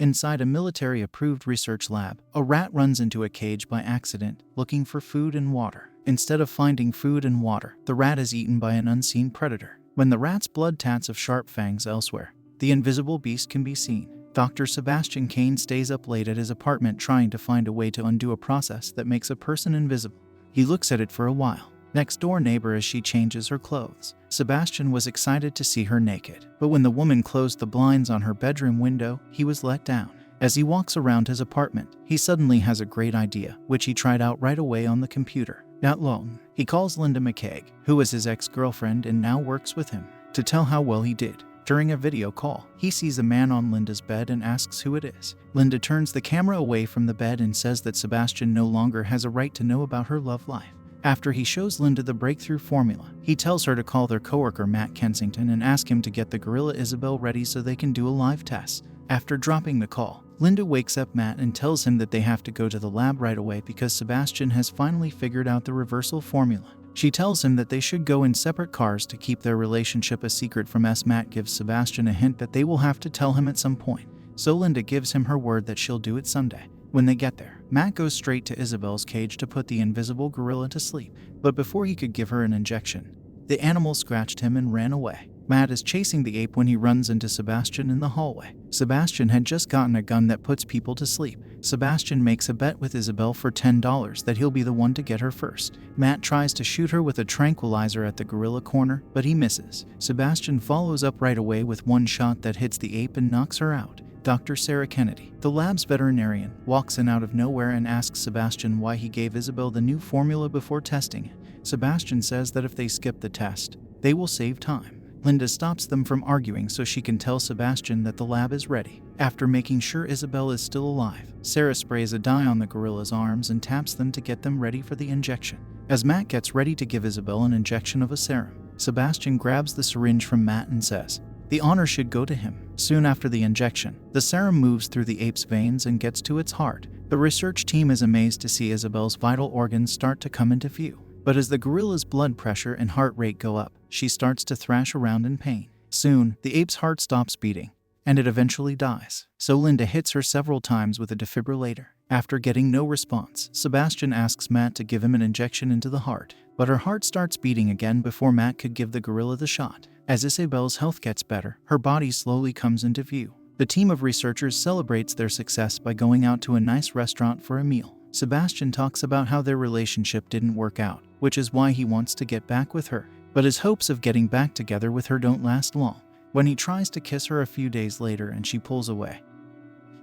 Inside a military-approved research lab, a rat runs into a cage by accident, looking for food and water. Instead of finding food and water, the rat is eaten by an unseen predator. When the rat's blood tats of sharp fangs elsewhere, the invisible beast can be seen. Dr. Sebastian Kane stays up late at his apartment trying to find a way to undo a process that makes a person invisible. He looks at it for a while. Next door neighbor as she changes her clothes. Sebastian was excited to see her naked, but when the woman closed the blinds on her bedroom window, he was let down. As he walks around his apartment, he suddenly has a great idea, which he tried out right away on the computer. Not long, he calls Linda McCaig, who is his ex-girlfriend and now works with him, to tell how well he did. During a video call, he sees a man on Linda's bed and asks who it is. Linda turns the camera away from the bed and says that Sebastian no longer has a right to know about her love life. After he shows Linda the breakthrough formula, he tells her to call their coworker Matt Kensington and ask him to get the gorilla Isabel ready so they can do a live test. After dropping the call, Linda wakes up Matt and tells him that they have to go to the lab right away because Sebastian has finally figured out the reversal formula. She tells him that they should go in separate cars to keep their relationship a secret from us. Matt gives Sebastian a hint that they will have to tell him at some point, so Linda gives him her word that she'll do it someday. When they get there, Matt goes straight to Isabel's cage to put the invisible gorilla to sleep, but before he could give her an injection, the animal scratched him and ran away. Matt is chasing the ape when he runs into Sebastian in the hallway. Sebastian had just gotten a gun that puts people to sleep. Sebastian makes a bet with Isabel for $10 that he'll be the one to get her first. Matt tries to shoot her with a tranquilizer at the gorilla corner, but he misses. Sebastian follows up right away with one shot that hits the ape and knocks her out. Dr. Sarah Kennedy, the lab's veterinarian, walks in out of nowhere and asks Sebastian why he gave Isabel the new formula before testing it. Sebastian says that if they skip the test, they will save time. Linda stops them from arguing so she can tell Sebastian that the lab is ready. After making sure Isabel is still alive, Sarah sprays a dye on the gorilla's arms and taps them to get them ready for the injection. As Matt gets ready to give Isabel an injection of a serum, Sebastian grabs the syringe from Matt and says, "The honor should go to him." Soon after the injection, the serum moves through the ape's veins and gets to its heart. The research team is amazed to see Isabel's vital organs start to come into view. But as the gorilla's blood pressure and heart rate go up, she starts to thrash around in pain. Soon, the ape's heart stops beating, and it eventually dies. So Linda hits her several times with a defibrillator. After getting no response, Sebastian asks Matt to give him an injection into the heart. But her heart starts beating again before Matt could give the gorilla the shot. As Isabel's health gets better, her body slowly comes into view. The team of researchers celebrates their success by going out to a nice restaurant for a meal. Sebastian talks about how their relationship didn't work out, which is why he wants to get back with her. But his hopes of getting back together with her don't last long. When he tries to kiss her a few days later and she pulls away,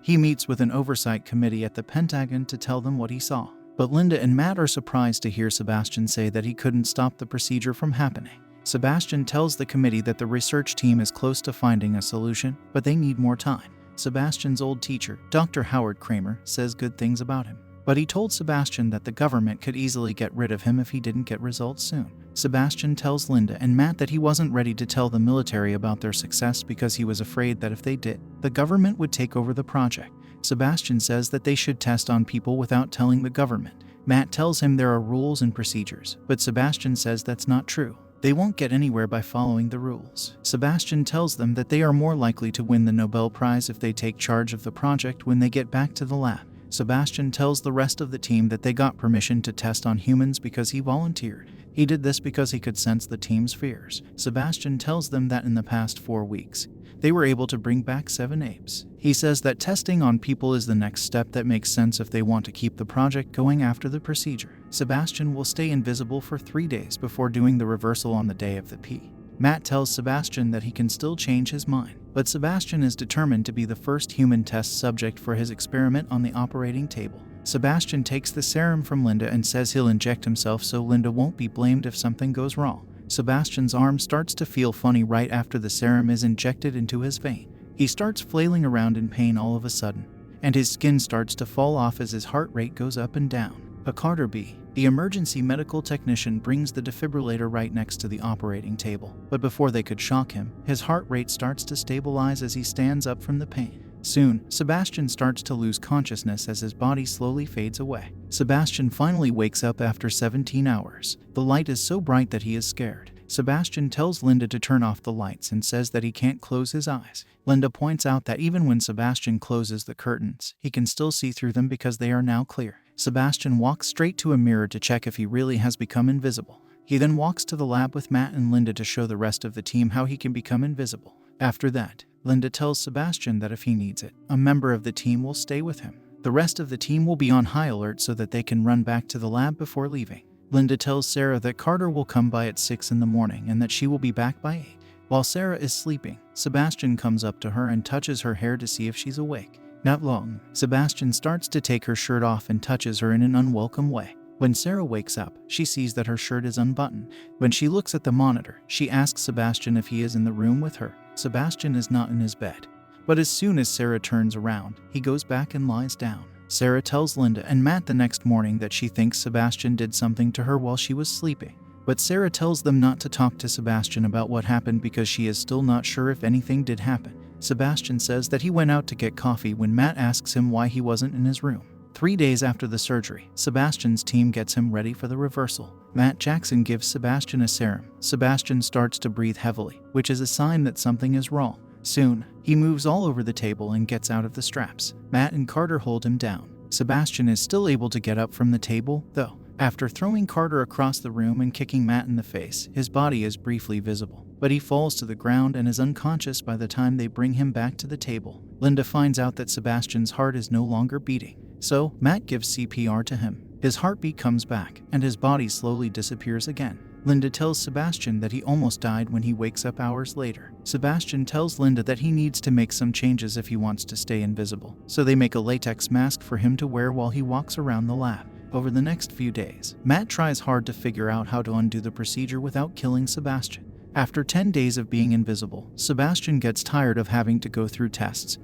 he meets with an oversight committee at the Pentagon to tell them what he saw. But Linda and Matt are surprised to hear Sebastian say that he couldn't stop the procedure from happening. Sebastian tells the committee that the research team is close to finding a solution, but they need more time. Sebastian's old teacher, Dr. Howard Kramer, says good things about him. But he told Sebastian that the government could easily get rid of him if he didn't get results soon. Sebastian tells Linda and Matt that he wasn't ready to tell the military about their success because he was afraid that if they did, the government would take over the project. Sebastian says that they should test on people without telling the government. Matt tells him there are rules and procedures, but Sebastian says that's not true. They won't get anywhere by following the rules. Sebastian tells them that they are more likely to win the Nobel Prize if they take charge of the project when they get back to the lab. Sebastian tells the rest of the team that they got permission to test on humans because he volunteered. He did this because he could sense the team's fears. Sebastian tells them that in the past 4 weeks, they were able to bring back 7 apes. He says that testing on people is the next step that makes sense if they want to keep the project going after the procedure. Sebastian will stay invisible for 3 days before doing the reversal on the day of the P. Matt tells Sebastian that he can still change his mind, but Sebastian is determined to be the first human test subject for his experiment on the operating table. Sebastian takes the serum from Linda and says he'll inject himself so Linda won't be blamed if something goes wrong. Sebastian's arm starts to feel funny right after the serum is injected into his vein. He starts flailing around in pain all of a sudden, and his skin starts to fall off as his heart rate goes up and down. Carter B., the emergency medical technician, brings the defibrillator right next to the operating table, but before they could shock him, his heart rate starts to stabilize as he stands up from the pain. Soon, Sebastian starts to lose consciousness as his body slowly fades away. Sebastian finally wakes up after 17 hours. The light is so bright that he is scared. Sebastian tells Linda to turn off the lights and says that he can't close his eyes. Linda points out that even when Sebastian closes the curtains, he can still see through them because they are now clear. Sebastian walks straight to a mirror to check if he really has become invisible. He then walks to the lab with Matt and Linda to show the rest of the team how he can become invisible. After that, Linda tells Sebastian that if he needs it, a member of the team will stay with him. The rest of the team will be on high alert so that they can run back to the lab before leaving. Linda tells Sarah that Carter will come by at 6 in the morning and that she will be back by 8. While Sarah is sleeping, Sebastian comes up to her and touches her hair to see if she's awake. Not long, Sebastian starts to take her shirt off and touches her in an unwelcome way. When Sarah wakes up, she sees that her shirt is unbuttoned. When she looks at the monitor, she asks Sebastian if he is in the room with her. Sebastian is not in his bed. But as soon as Sarah turns around, he goes back and lies down. Sarah tells Linda and Matt the next morning that she thinks Sebastian did something to her while she was sleeping. But Sarah tells them not to talk to Sebastian about what happened because she is still not sure if anything did happen. Sebastian says that he went out to get coffee when Matt asks him why he wasn't in his room. 3 days after the surgery, Sebastian's team gets him ready for the reversal. Matt Jackson gives Sebastian a serum. Sebastian starts to breathe heavily, which is a sign that something is wrong. Soon, he moves all over the table and gets out of the straps. Matt and Carter hold him down. Sebastian is still able to get up from the table, though. After throwing Carter across the room and kicking Matt in the face, his body is briefly visible. But he falls to the ground and is unconscious by the time they bring him back to the table. Linda finds out that Sebastian's heart is no longer beating. So, Matt gives CPR to him. His heartbeat comes back, and his body slowly disappears again. Linda tells Sebastian that he almost died when he wakes up hours later. Sebastian tells Linda that he needs to make some changes if he wants to stay invisible, so they make a latex mask for him to wear while he walks around the lab. Over the next few days, Matt tries hard to figure out how to undo the procedure without killing Sebastian. After 10 days of being invisible, Sebastian gets tired of having to go through tests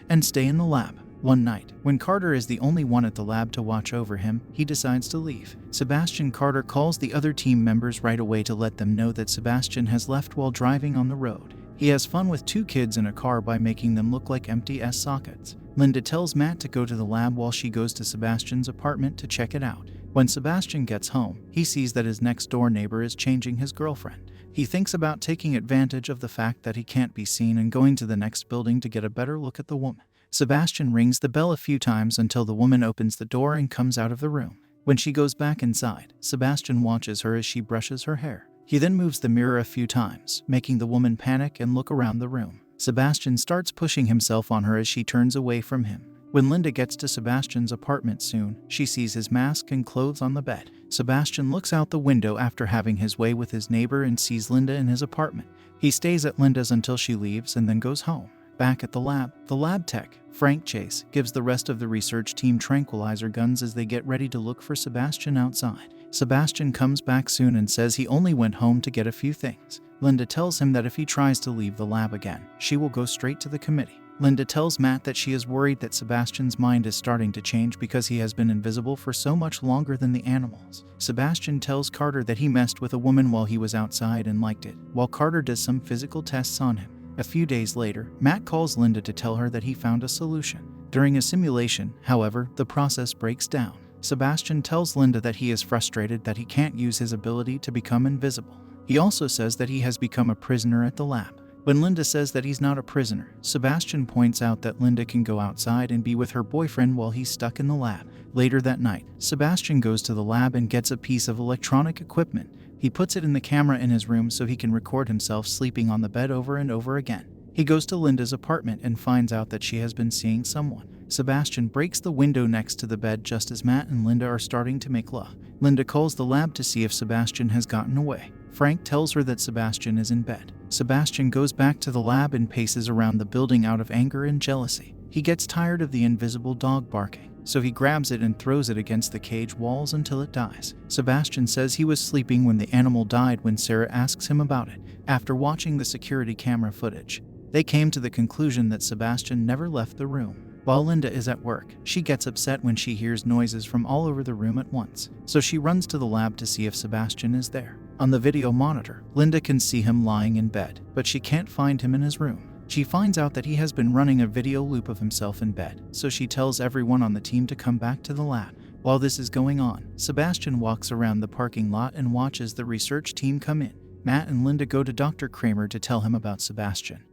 and stay in the lab. One night, when Carter is the only one at the lab to watch over him, he decides to leave. Sebastian Carter calls the other team members right away to let them know that Sebastian has left while driving on the road. He has fun with 2 kids in a car by making them look like empty sockets. Linda tells Matt to go to the lab while she goes to Sebastian's apartment to check it out. When Sebastian gets home, he sees that his next-door neighbor is changing his girlfriend. He thinks about taking advantage of the fact that he can't be seen and going to the next building to get a better look at the woman. Sebastian rings the bell a few times until the woman opens the door and comes out of the room. When she goes back inside, Sebastian watches her as she brushes her hair. He then moves the mirror a few times, making the woman panic and look around the room. Sebastian starts pushing himself on her as she turns away from him. When Linda gets to Sebastian's apartment soon, she sees his mask and clothes on the bed. Sebastian looks out the window after having his way with his neighbor and sees Linda in his apartment. He stays at Linda's until she leaves and then goes home. Back at the lab tech, Frank Chase, gives the rest of the research team tranquilizer guns as they get ready to look for Sebastian outside. Sebastian comes back soon and says he only went home to get a few things. Linda tells him that if he tries to leave the lab again, she will go straight to the committee. Linda tells Matt that she is worried that Sebastian's mind is starting to change because he has been invisible for so much longer than the animals. Sebastian tells Carter that he messed with a woman while he was outside and liked it, while Carter does some physical tests on him. A few days later, Matt calls Linda to tell her that he found a solution. During a simulation, however, the process breaks down. Sebastian tells Linda that he is frustrated that he can't use his ability to become invisible. He also says that he has become a prisoner at the lab. When Linda says that he's not a prisoner, Sebastian points out that Linda can go outside and be with her boyfriend while he's stuck in the lab. Later that night, Sebastian goes to the lab and gets a piece of electronic equipment. He puts it in the camera in his room so he can record himself sleeping on the bed over and over again. He goes to Linda's apartment and finds out that she has been seeing someone. Sebastian breaks the window next to the bed just as Matt and Linda are starting to make love. Linda calls the lab to see if Sebastian has gotten away. Frank tells her that Sebastian is in bed. Sebastian goes back to the lab and paces around the building out of anger and jealousy. He gets tired of the invisible dog barking, so he grabs it and throws it against the cage walls until it dies. Sebastian says he was sleeping when the animal died when Sarah asks him about it. After watching the security camera footage, they came to the conclusion that Sebastian never left the room. While Linda is at work, she gets upset when she hears noises from all over the room at once, so she runs to the lab to see if Sebastian is there. On the video monitor, Linda can see him lying in bed, but she can't find him in his room. She finds out that he has been running a video loop of himself in bed, so she tells everyone on the team to come back to the lab. While this is going on, Sebastian walks around the parking lot and watches the research team come in. Matt and Linda go to Dr. Kramer to tell him about Sebastian.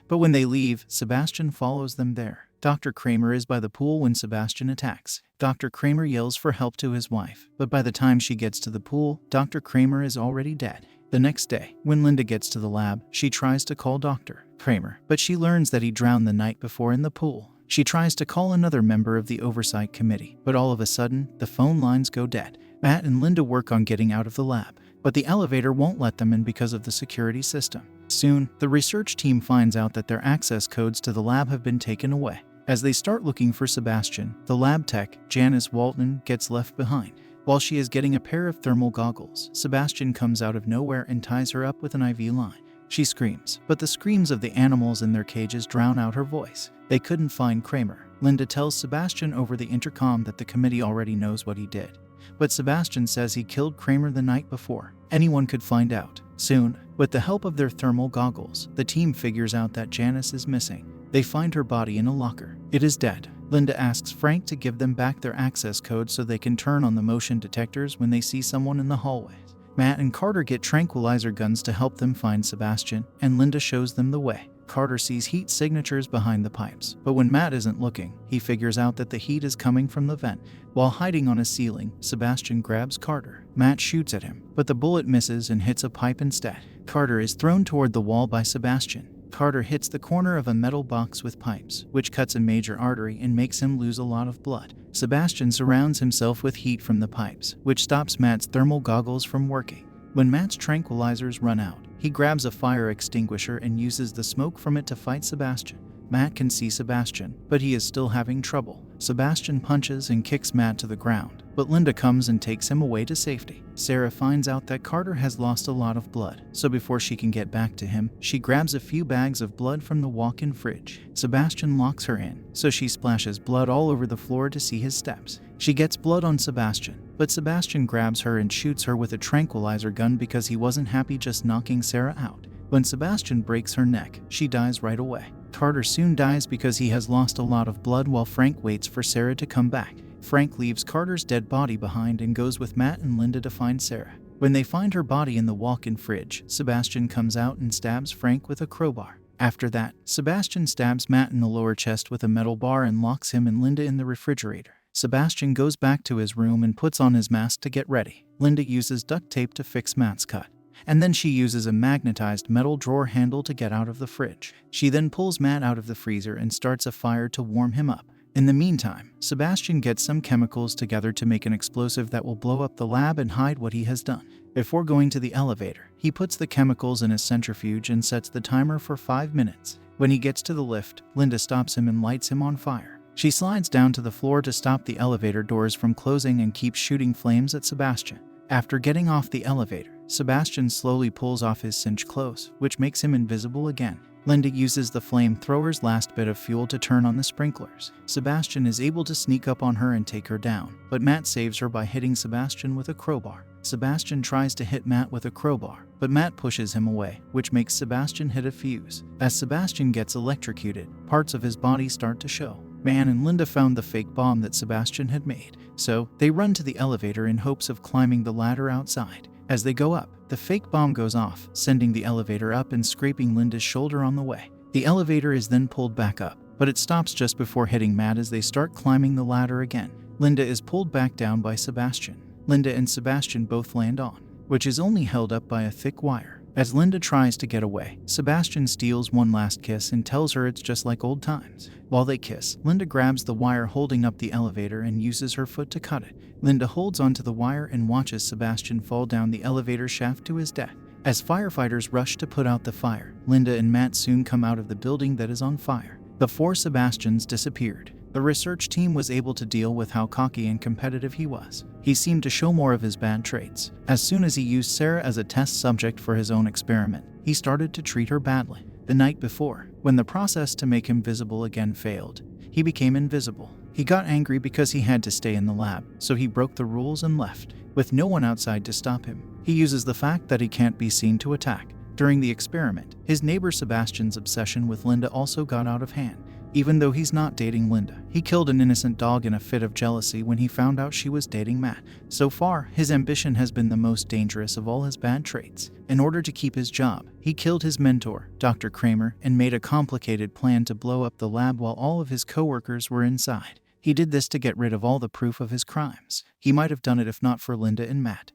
But when they leave, Sebastian follows them there. Dr. Kramer is by the pool when Sebastian attacks. Dr. Kramer yells for help to his wife, but by the time she gets to the pool, Dr. Kramer is already dead. The next day, when Linda gets to the lab, she tries to call Dr. Kramer, but she learns that he drowned the night before in the pool. She tries to call another member of the oversight committee, but all of a sudden, the phone lines go dead. Matt and Linda work on getting out of the lab, but the elevator won't let them in because of the security system. Soon, the research team finds out that their access codes to the lab have been taken away. As they start looking for Sebastian, the lab tech, Janice Walton, gets left behind. While she is getting a pair of thermal goggles, Sebastian comes out of nowhere and ties her up with an IV line. She screams, but the screams of the animals in their cages drown out her voice. They couldn't find Kramer. Linda tells Sebastian over the intercom that the committee already knows what he did. But Sebastian says he killed Kramer the night before. Anyone could find out. Soon, with the help of their thermal goggles, the team figures out that Janice is missing. They find her body in a locker. It is dead. Linda asks Frank to give them back their access code so they can turn on the motion detectors when they see someone in the hallways. Matt and Carter get tranquilizer guns to help them find Sebastian, and Linda shows them the way. Carter sees heat signatures behind the pipes, but when Matt isn't looking, he figures out that the heat is coming from the vent. While hiding on a ceiling, Sebastian grabs Carter. Matt shoots at him, but the bullet misses and hits a pipe instead. Carter is thrown toward the wall by Sebastian. Carter hits the corner of a metal box with pipes, which cuts a major artery and makes him lose a lot of blood. Sebastian surrounds himself with heat from the pipes, which stops Matt's thermal goggles from working. When Matt's tranquilizers run out, he grabs a fire extinguisher and uses the smoke from it to fight Sebastian. Matt can see Sebastian, but he is still having trouble. Sebastian punches and kicks Matt to the ground, but Linda comes and takes him away to safety. Sarah finds out that Carter has lost a lot of blood, so before she can get back to him, she grabs a few bags of blood from the walk-in fridge. Sebastian locks her in, so she splashes blood all over the floor to see his steps. She gets blood on Sebastian, but Sebastian grabs her and shoots her with a tranquilizer gun because he wasn't happy just knocking Sarah out. When Sebastian breaks her neck, she dies right away. Carter soon dies because he has lost a lot of blood while Frank waits for Sarah to come back. Frank leaves Carter's dead body behind and goes with Matt and Linda to find Sarah. When they find her body in the walk-in fridge, Sebastian comes out and stabs Frank with a crowbar. After that, Sebastian stabs Matt in the lower chest with a metal bar and locks him and Linda in the refrigerator. Sebastian goes back to his room and puts on his mask to get ready. Linda uses duct tape to fix Matt's cut, and then she uses a magnetized metal drawer handle to get out of the fridge. She then pulls Matt out of the freezer and starts a fire to warm him up. In the meantime, Sebastian gets some chemicals together to make an explosive that will blow up the lab and hide what he has done. Before going to the elevator, he puts the chemicals in a centrifuge and sets the timer for 5 minutes. When he gets to the lift, Linda stops him and lights him on fire. She slides down to the floor to stop the elevator doors from closing and keeps shooting flames at Sebastian. After getting off the elevator, Sebastian slowly pulls off his cinched clothes, which makes him invisible again. Linda uses the flamethrower's last bit of fuel to turn on the sprinklers. Sebastian is able to sneak up on her and take her down, but Matt saves her by hitting Sebastian with a crowbar. Sebastian tries to hit Matt with a crowbar, but Matt pushes him away, which makes Sebastian hit a fuse. As Sebastian gets electrocuted, parts of his body start to show. Matt and Linda found the fake bomb that Sebastian had made, so they run to the elevator in hopes of climbing the ladder outside. As they go up, the fake bomb goes off, sending the elevator up and scraping Linda's shoulder on the way. The elevator is then pulled back up, but it stops just before hitting Matt as they start climbing the ladder again. Linda is pulled back down by Sebastian. Linda and Sebastian both land on, which is only held up by a thick wire. As Linda tries to get away, Sebastian steals one last kiss and tells her it's just like old times. While they kiss, Linda grabs the wire holding up the elevator and uses her foot to cut it. Linda holds onto the wire and watches Sebastian fall down the elevator shaft to his death. As firefighters rush to put out the fire, Linda and Matt soon come out of the building that is on fire. The 4 Sebastians disappeared. The research team was able to deal with how cocky and competitive he was. He seemed to show more of his bad traits. As soon as he used Sarah as a test subject for his own experiment, he started to treat her badly. The night before, when the process to make him visible again failed, he became invisible. He got angry because he had to stay in the lab, so he broke the rules and left, with no one outside to stop him. He uses the fact that he can't be seen to attack. During the experiment, his neighbor Sebastian's obsession with Linda also got out of hand. even though he's not dating Linda. He killed an innocent dog in a fit of jealousy when he found out she was dating Matt. So far, his ambition has been the most dangerous of all his bad traits. In order to keep his job, he killed his mentor, Dr. Kramer, and made a complicated plan to blow up the lab while all of his coworkers were inside. He did this to get rid of all the proof of his crimes. He might have done it if not for Linda and Matt.